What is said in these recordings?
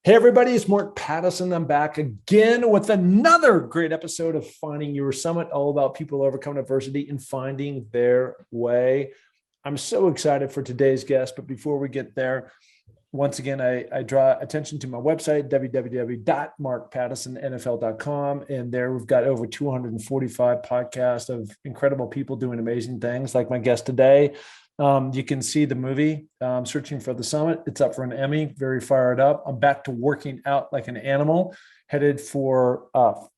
Hey, everybody, it's Mark Pattison. I'm back again with another great episode of Finding Your Summit, all about people overcoming adversity and finding their way. I'm so excited for today's guest, but before we get there, once again, I draw attention to my website, www.markpattisonnfl.com. And there we've got over 245 podcasts of incredible people doing amazing things, like my guest today. You can see the movie, Searching for the Summit. It's up for an Emmy, very fired up. I'm back to working out like an animal, headed for France,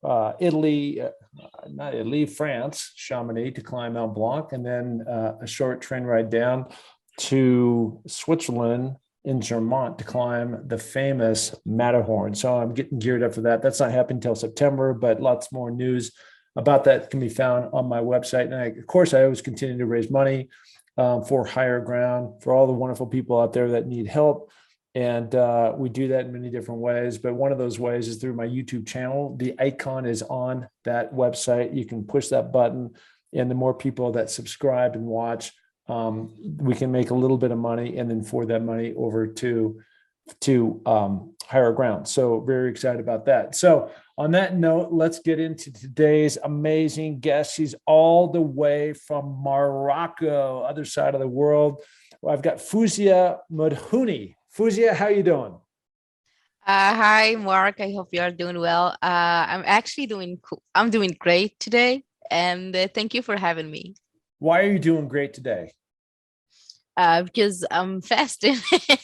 Chamonix to climb Mont Blanc, and then a short train ride down to Switzerland in Zermatt to climb the famous Matterhorn. So I'm getting geared up for that. That's not happening until September, but lots more news about that can be found on my website. And of course, I always continue to raise money for Higher Ground, for all the wonderful people out there that need help. And we do that in many different ways. But one of those ways is through my YouTube channel. The icon is on that website. You can push that button. And the more people that subscribe and watch, we can make a little bit of money and then forward that money over to Higher Ground. So very excited about that. So on that note, let's get into today's amazing guest. She's all the way from Morocco, other side of the world. I've got Fouzia Madhouni. Fouzia, how you doing? Hi, Mark. I hope you are doing well. I'm actually doing cool. I'm doing great today, and thank you for having me. Why are you doing great today? Because I'm fasting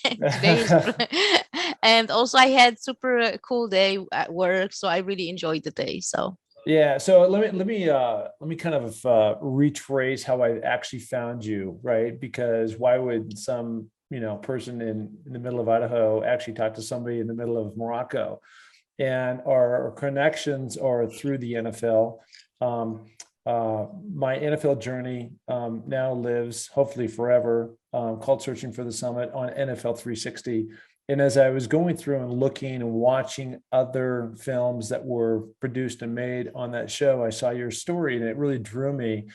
today, and also I had super cool day at work, so I really enjoyed the day. So Yeah, so let me kind of retrace how I actually found you, right? Because why would some person in the middle of Idaho actually talk to somebody in the middle of Morocco? And our connections are through the NFL. My NFL journey now lives, hopefully forever, called Searching for the Summit on NFL 360. And as I was going through and looking and watching other films that were produced and made on that show, I saw your story and it really drew me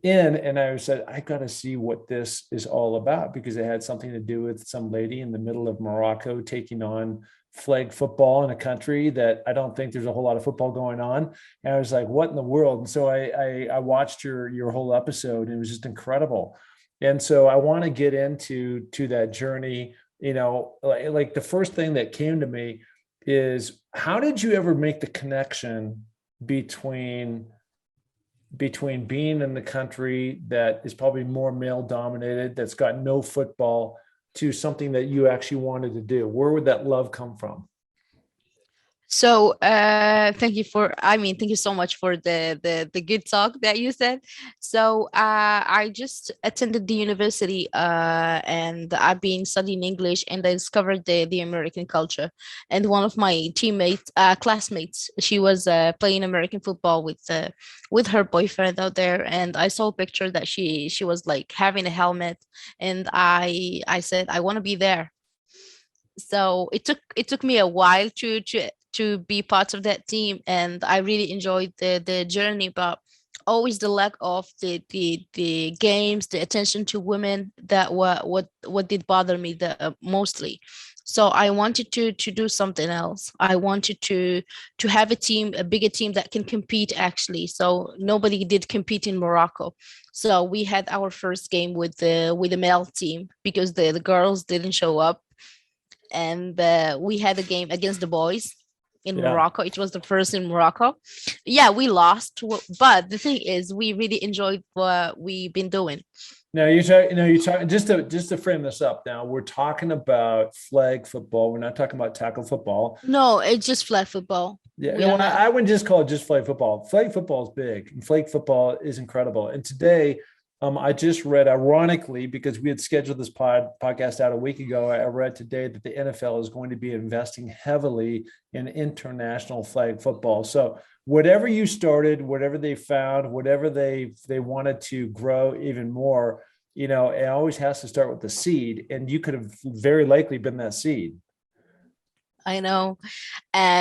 in. And I said, I got to see what this is all about, because it had something to do with some lady in the middle of Morocco taking on flag football in a country that I don't think there's a whole lot of football going on. And I was like, what in the world? And so I watched your whole episode and it was just incredible. And so I want to get into that journey. Like the first thing that came to me is, how did you ever make the connection between being in the country that is probably more male dominated, that's got no football, to something that you actually wanted to do? Where would that love come from? thank you so much for the good talk that you said. So I just attended the university, and I've been studying English, and I discovered the American culture. And one of my classmates, she was playing American football with her boyfriend out there, and I saw a picture that she was like having a helmet, and I said I want to be there. So it took me a while to be part of that team, and I really enjoyed the journey. But always the lack of the games, the attention to women, that what did bother me the mostly. So I wanted to do something else. I wanted to have a team, a bigger team that can compete actually. So nobody did compete in Morocco. So we had our first game with the male team, because the girls didn't show up. And we had a game against the boys in Yeah. Morocco. It was the first in Morocco. Yeah, we lost, but the thing is, we really enjoyed what we've been doing. Now you talk just to frame this up. Now we're talking about flag football. We're not talking about tackle football. No, it's just flag football. Yeah, We are well, not. I wouldn't just call it just flag football. Flag football is big, and flag football is incredible. And today, I just read, ironically, because we had scheduled this podcast out a week ago, I read today that the NFL is going to be investing heavily in international flag football. So whatever you started, whatever they found, whatever they wanted to grow even more, it always has to start with the seed, and you could have very likely been that seed. I know.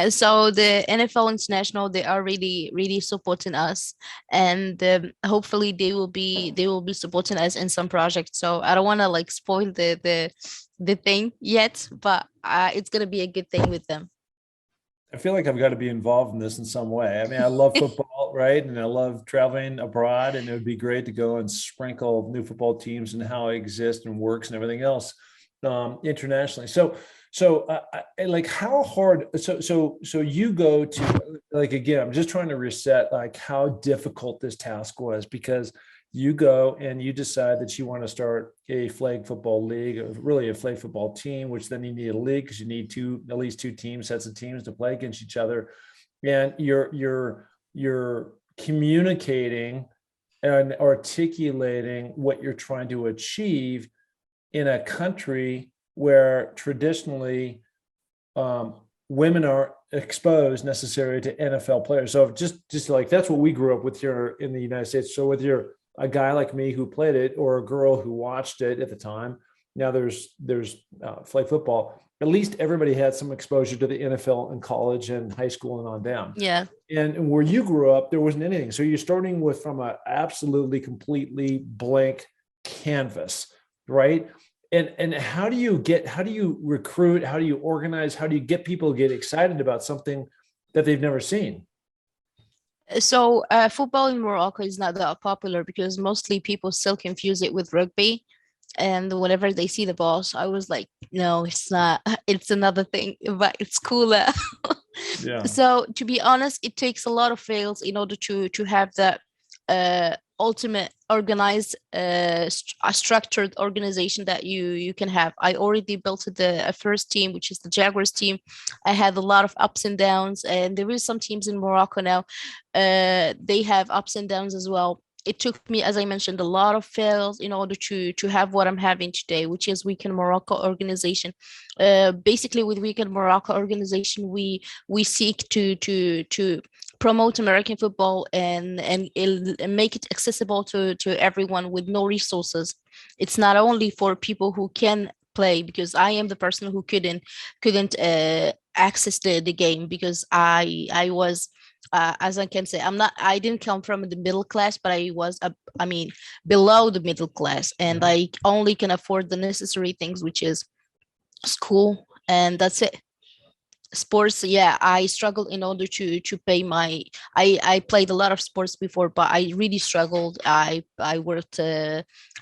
So the NFL International, they are really, really supporting us, and hopefully they will be supporting us in some projects. So I don't want to like spoil the thing yet, but it's gonna be a good thing with them. I feel like I've got to be involved in this in some way. I mean, I love football, right? And I love traveling abroad, and it would be great to go and sprinkle new football teams and how it exists and works and everything else internationally. Like how hard? So you go to like again. I'm just trying to reset like how difficult this task was because you go and you decide that you want to start a flag football league, really a flag football team, which then you need a league because you need at least two teams, sets of teams to play against each other. And you're communicating and articulating what you're trying to achieve in a country where traditionally women are exposed necessarily to NFL players. So just like that's what we grew up with here in the United States. So with a guy like me who played it or a girl who watched it at the time. Now there's flag football. At least everybody had some exposure to the NFL in college and high school and on down. Yeah. And where you grew up, there wasn't anything. So you're starting with from a absolutely completely blank canvas, right? And how do you recruit? How do you organize? How do you get people to get excited about something that they've never seen? So football in Morocco is not that popular because mostly people still confuse it with rugby. And whenever they see the balls, I was like, no, it's not. It's another thing, but it's cooler. Yeah. So to be honest, it takes a lot of fails in order to have that ultimate organized a structured organization that you can have. I already built a first team, which is the Jaguars team. I had a lot of ups and downs, and there is some teams in Morocco now, they have ups and downs as well. It took me, as I mentioned, a lot of fails in order to have what I'm having today, which is Weekend Morocco organization. Basically, with Weekend Morocco organization, we seek to promote American football and make it accessible to everyone with no resources. It's not only for people who can play, because I am the person who couldn't access the game because I was as I can say, I didn't come from the middle class, but I mean, below the middle class, and Mhm. I only can afford the necessary things, which is school, and that's it. Sports, yeah, I struggled in order to pay my. I played a lot of sports before, but I really struggled. I worked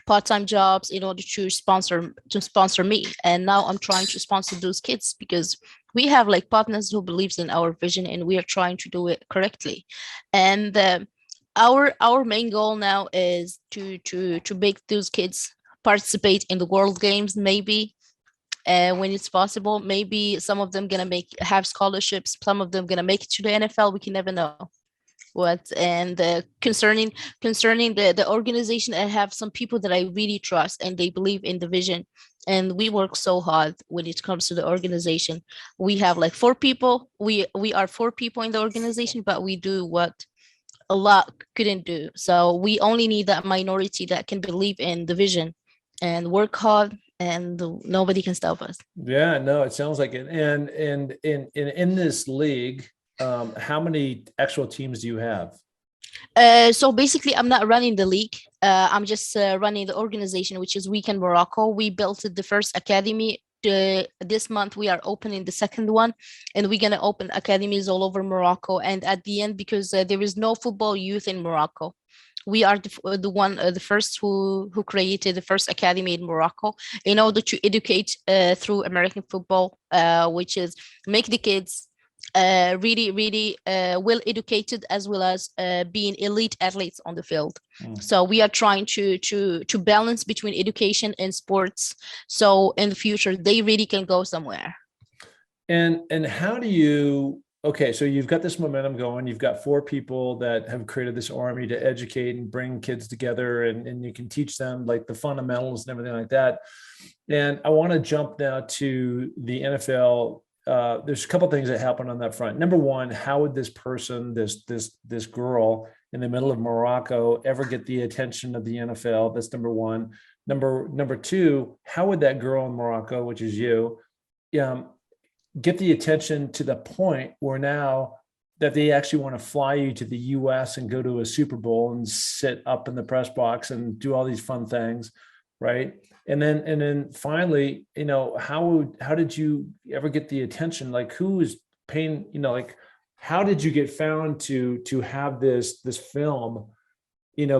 part-time jobs in order to sponsor me, and now I'm trying to sponsor those kids because we have like partners who believes in our vision, and we are trying to do it correctly. And our main goal now is to make those kids participate in the world games, maybe when it's possible. Maybe some of them gonna have scholarships, some of them gonna make it to the NFL. We can never know what. And concerning the organization, I have some people that I really trust, and they believe in the vision, and we work so hard when it comes to the organization. We have like four people. We are four people in the organization, but we do what a lot couldn't do. So we only need that minority that can believe in the vision and work hard, and nobody can stop us. Yeah, no, it sounds like it. And in this league, how many actual teams do you have? So basically, I'm not running the league. I'm just running the organization, which is Weekend Morocco. We built the first academy. This month we are opening the second one, and we're gonna open academies all over Morocco. And at the end, because there is no football youth in Morocco, we are the first who created the first academy in Morocco in order to educate through American football, which is make the kids really, really well educated, as well as being elite athletes on the field. Mm. So we are trying to balance between education and sports. So in the future, they really can go somewhere. And how do you, okay, so you've got this momentum going, you've got four people that have created this army to educate and bring kids together, and you can teach them like the fundamentals and everything like that. And I want to jump now to the NFL. There's a couple of things that happen on that front. Number one, how would this person, this girl in the middle of Morocco, ever get the attention of the NFL? That's number one. Number two, how would that girl in Morocco, which is you, get the attention to the point where now that they actually want to fly you to the US and go to a Super Bowl and sit up in the press box and do all these fun things, right? And then finally, how did you ever get the attention? Like, who is paying, like, how did you get found to have this film,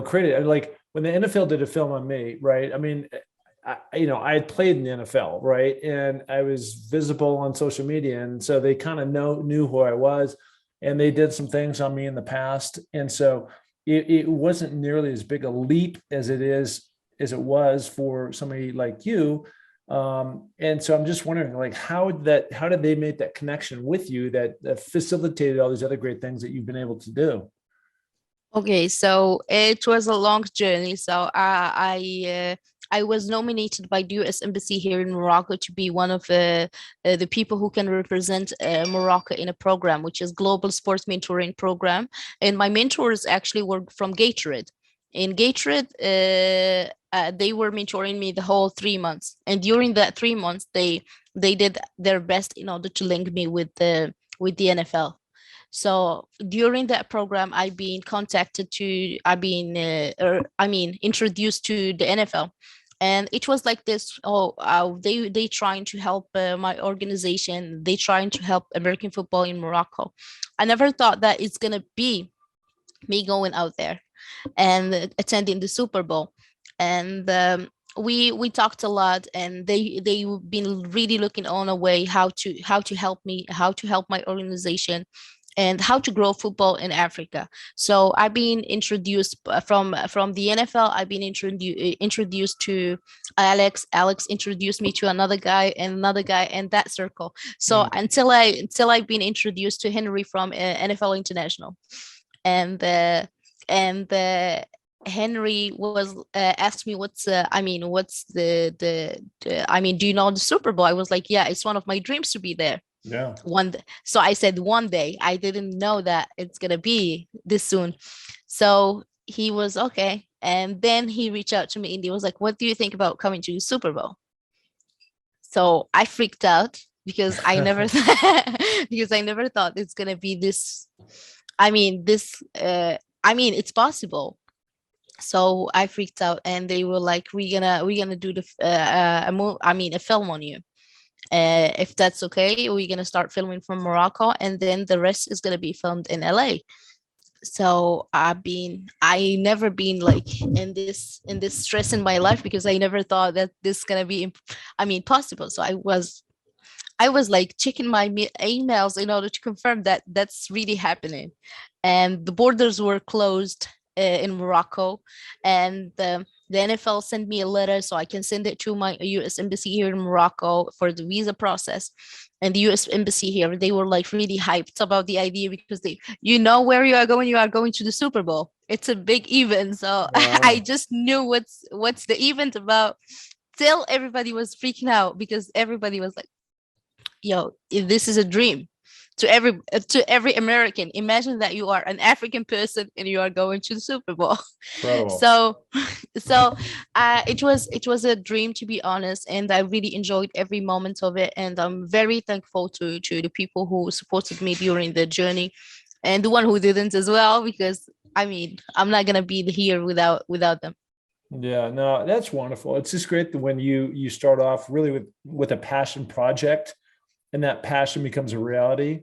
created? Like, when the NFL did a film on me, right? I mean, I had played in the NFL, right? And I was visible on social media. And so they kind of knew who I was, and they did some things on me in the past. And so it wasn't nearly as big a leap as it was for somebody like you. And so I'm just wondering, like, how did they make that connection with you that facilitated all these other great things that you've been able to do? Okay, so it was a long journey. So I was nominated by the U.S. Embassy here in Morocco to be one of the people who can represent Morocco in a program, which is Global Sports Mentoring Program. And my mentors actually were from Gatorade. In Gatorade, they were mentoring me the whole 3 months, and during that 3 months, they did their best in order to link me with the NFL. So during that program, I mean, introduced to the NFL. And it was like this. Oh, they trying to help my organization. They trying to help American football in Morocco. I never thought that it's gonna be me going out there and attending the Super Bowl. And we talked a lot, and they've been really looking on a way how to help me, how to help my organization, and how to grow football in Africa. So I've been introduced from the NFL. I've been introduced to Alex. Alex introduced me to another guy in that circle. So Mm. until I've been introduced to Henry from NFL International, and Henry was asked me what's do you know the Super Bowl? I was like, yeah, it's one of my dreams to be there Yeah. so I said one day. I didn't know that it's gonna be this soon. So he was okay, and then he reached out to me and he was like, what do you think about coming to the Super Bowl? So I freaked out because I never because I never thought it's gonna be this. It's possible. So I freaked out, and they were like, we're gonna do a film on you. If that's okay, we're gonna start filming from Morocco, and then the rest is gonna be filmed in LA. So I never been like in this stress in my life, because I never thought that this gonna be possible. So I was like checking my emails in order to confirm that that's really happening. And the borders were closed in Morocco, and the NFL sent me a letter so I can send it to my U.S. embassy here in Morocco for the visa process. And the U.S. embassy here, they were like really hyped about the idea, because you know where you are going. You are going to the Super Bowl. It's a big event, so I Wow. just knew what's the event about. Till everybody was freaking out, because everybody was like, yo, this is a dream to every American. Imagine that you are an African person and you are going to the Super Bowl. Incredible. So so it was a dream, to be honest, and I really enjoyed every moment of it, and I'm very thankful to the people who supported me during the journey, and the one who didn't as well, because I'm not gonna be here without them. Yeah, no, that's wonderful. It's just great that when you start off really with a passion project, and that passion becomes a reality,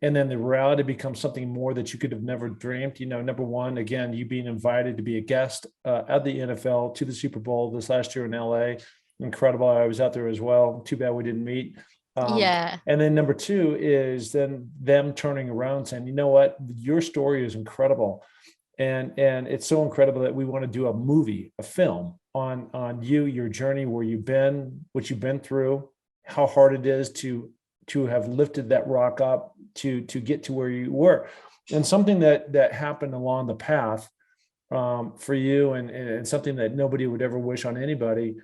and then the reality becomes something more that you could have never dreamed. Number one, again, you being invited to be a guest at the NFL to the Super Bowl this last year in LA. Incredible. I was out there as well. Too bad we didn't meet. Yeah. And then number two is then them turning around saying, you know what, your story is incredible. And it's so incredible that we want to do a movie, a film on you, your journey, where you've been, what you've been through, how hard it is to have lifted that rock up to get to where you were. And something that happened along the path for you, and something that nobody would ever wish on anybody,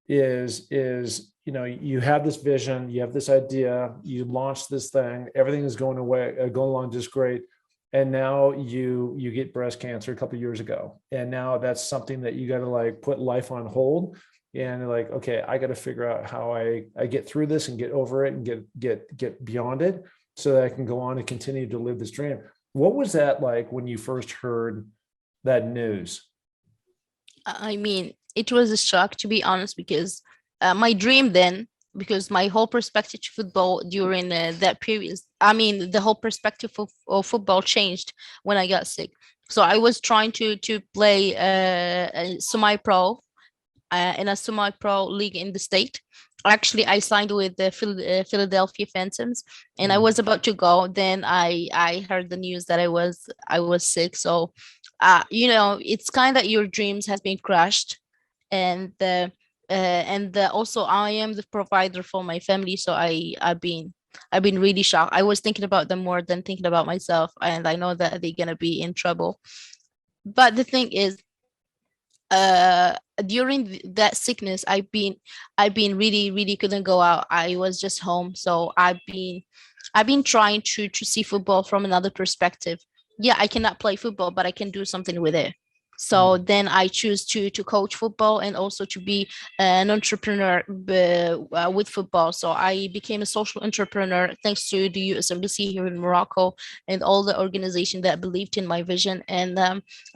is you have this vision, you have this idea, you launch this thing, everything is going along just great, and now you get breast cancer a couple of years ago, and now that's something that you got to like put life on hold. and like, okay, I got to figure out how I get through this and get over it and get beyond it so that I can go on and continue to live this dream. What was that like when you first heard that news? I mean, it was a shock, to be honest, because my dream then, because my whole perspective to football during that period, I mean, the whole perspective of football changed when I got sick. So I was trying to play a semi-pro in a semi-pro league in the state. Actually, I signed with the Philadelphia Phantoms, and I Mm. was about to go. Then I heard the news that I was sick. So, it's kind of your dreams has been crushed, and also I am the provider for my family. So I've been really shocked. I was thinking about them more than thinking about myself, and I know that they're gonna be in trouble. But the thing is, uh during that sickness, I've been really really couldn't go out. I was just home, so I've been trying to see football from another perspective. Yeah, I cannot play football, but I can do something with it. So Mm. then I choose to coach football and also to be an entrepreneur with football. So I became a social entrepreneur thanks to the US Embassy here in Morocco and all the organization that believed in my vision. And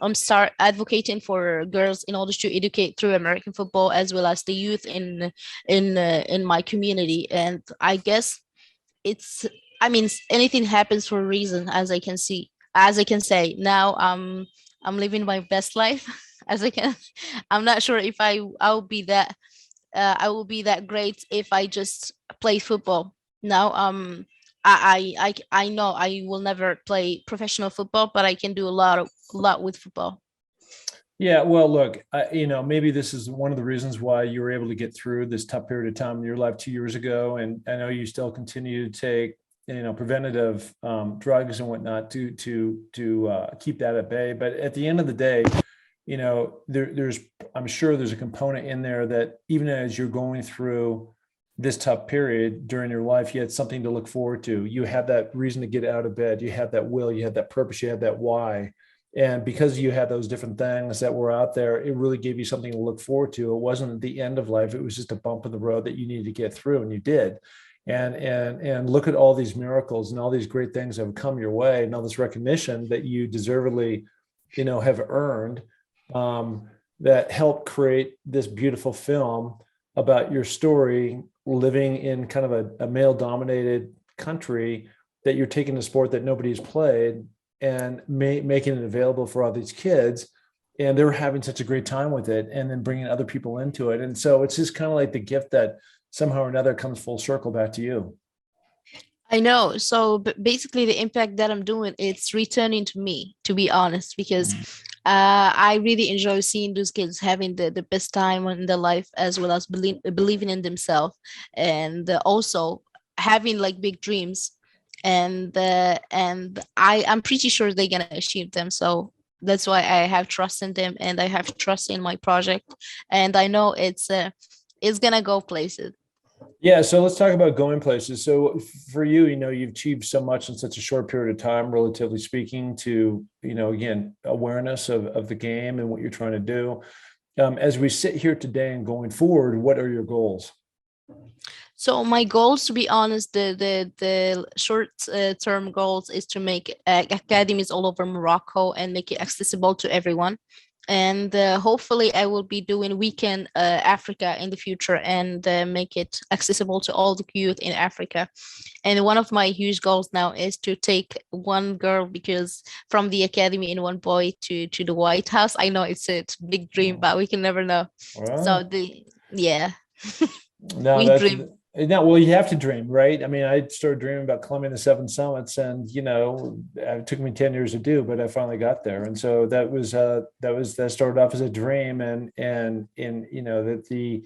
I'm start advocating for girls in order to educate through American football as well as the youth in my community. And I guess it's I mean anything happens for a reason, as I can say now. I'm living my best life as I can. I'm not sure if I will be that great if I just play football now. I know I will never play professional football, but I can do a lot with football. Yeah, well, look, maybe this is one of the reasons why you were able to get through this tough period of time in your life 2 years ago, and I know you still continue to take, preventative drugs and whatnot to keep that at bay. But at the end of the day, there's I'm sure there's a component in there that even as you're going through this tough period during your life, you had something to look forward to. You had that reason to get out of bed. You had that will. You had that purpose. You had that why. And because you had those different things that were out there, it really gave you something to look forward to. It wasn't the end of life. It was just a bump in the road that you needed to get through, and you did. And look at all these miracles and all these great things that have come your way, and all this recognition that you deservedly, have earned, that helped create this beautiful film about your story, living in kind of a male-dominated country, that you're taking a sport that nobody's played and making it available for all these kids, and they were having such a great time with it, and then bringing other people into it. And so it's just kind of like the gift that somehow or another comes full circle back to you. I know. So basically, the impact that I'm doing, it's returning to me, to be honest, because I really enjoy seeing those kids having the best time in their life, as well as believing in themselves, and also having like big dreams. And I'm pretty sure they're gonna achieve them. So that's why I have trust in them, and I have trust in my project, and I know it's gonna go places. Yeah, so let's talk about going places. So for you, you've achieved so much in such a short period of time, relatively speaking, to, again, awareness of the game and what you're trying to do. As we sit here today and going forward, what are your goals? So my goals, to be honest, the short term goals is to make academies all over Morocco and make it accessible to everyone. And hopefully, I will be doing weekend Africa in the future, and make it accessible to all the youth in Africa. And one of my huge goals now is to take one girl, because from the academy, and one boy to the White House. I know it's a big dream, but we can never know. So Well, the yeah, no, we that's dream. no, well, you have to dream, right? I mean, I started dreaming about climbing the seven summits, and it took me 10 years to do, but I finally got there. And so that started off as a dream, and that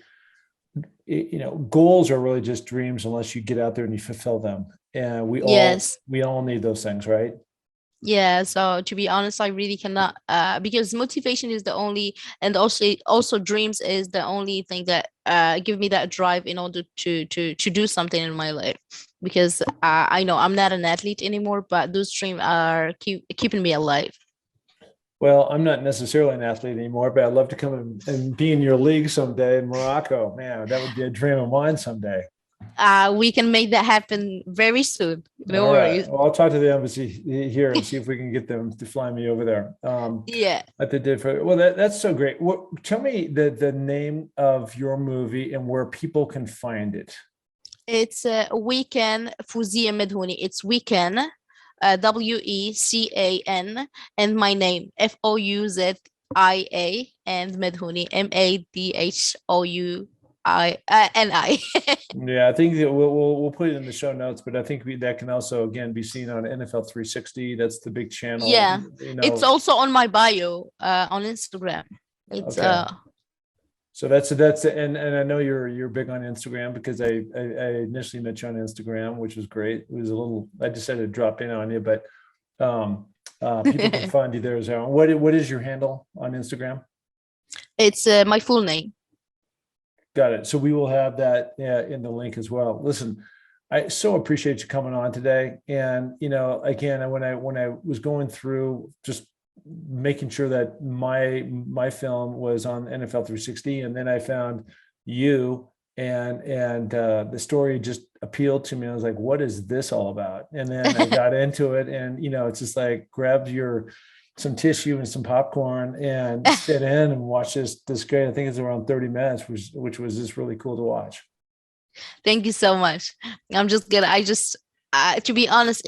goals are really just dreams unless you get out there and you fulfill them. And Yes. we all need those things, right? Yeah, so to be honest, I really cannot because motivation is the only, and also dreams is the only thing that give me that drive in order to do something in my life. Because I know I'm not an athlete anymore, but those dreams are keeping me alive. Well, I'm not necessarily an athlete anymore, but I'd love to come and be in your league someday in Morocco. Man, that would be a dream of mine someday. We can make that happen very soon. No All right. worries. Well, I'll talk to the embassy here and see if we can get them to fly me over there. Yeah. Like they did for, well, that's so great. What, tell me the name of your movie and where people can find it. It's Weekend Fouzia Madhouni. It's Weekend, Wecan, and my name, Fouzia, and Madhouni, Madhouni. Yeah, I think that we'll put it in the show notes, but I think that can also again be seen on NFL 360. That's the big channel. Yeah, it's also on my bio on Instagram. It's Okay. So that's and I know you're big on Instagram because I initially met you on Instagram, which was great. It was a little, I decided to drop in on you, but people can find you there as well. What is your handle on Instagram? It's my full name. Got it. So we will have that in the link as well. Listen, I so appreciate you coming on today. And again, when I was going through just making sure that my film was on NFL 360, and then I found you, and the story just appealed to me. I was like, what is this all about? And then I got into it, and it's just like grab some tissue and some popcorn and sit in and watch this great. I think it's around 30 minutes, which was just really cool to watch. Thank you so much. To be honest,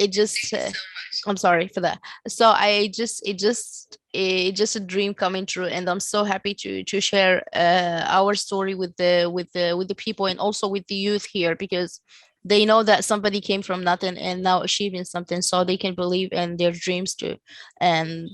I'm sorry for that. So it just a dream coming true, and I'm so happy to share our story with the people, and also with the youth here, because they know that somebody came from nothing and now achieving something, so they can believe in their dreams too. And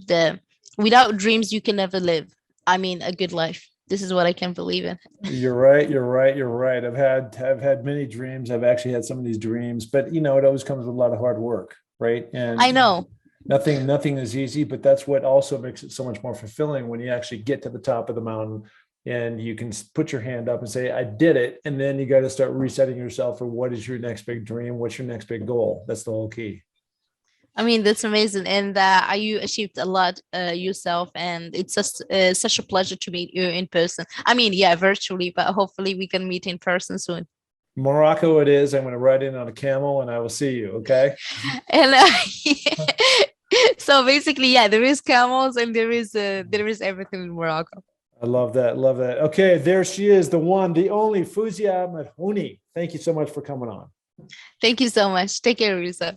without dreams, you can never live. I mean, a good life. This is what I can believe in. You're right. You're right. You're right. I've had many dreams. I've actually had some of these dreams, but it always comes with a lot of hard work, right? And I know. nothing is easy, but that's what also makes it so much more fulfilling when you actually get to the top of the mountain and you can put your hand up and say, I did it. And then you got to start resetting yourself for what is your next big dream? What's your next big goal? That's the whole key. I mean, that's amazing, and you achieved a lot yourself, and it's just such a pleasure to meet you in person. I mean, yeah, virtually, but hopefully we can meet in person soon. Morocco it is. I'm going to ride in on a camel and I will see you. Okay. And so basically, yeah, there is camels and there is everything in Morocco. I love that. Love that. Okay. There she is. The one, the only Fouzia Madhouni. Thank you so much for coming on. Thank you so much. Take care of yourself.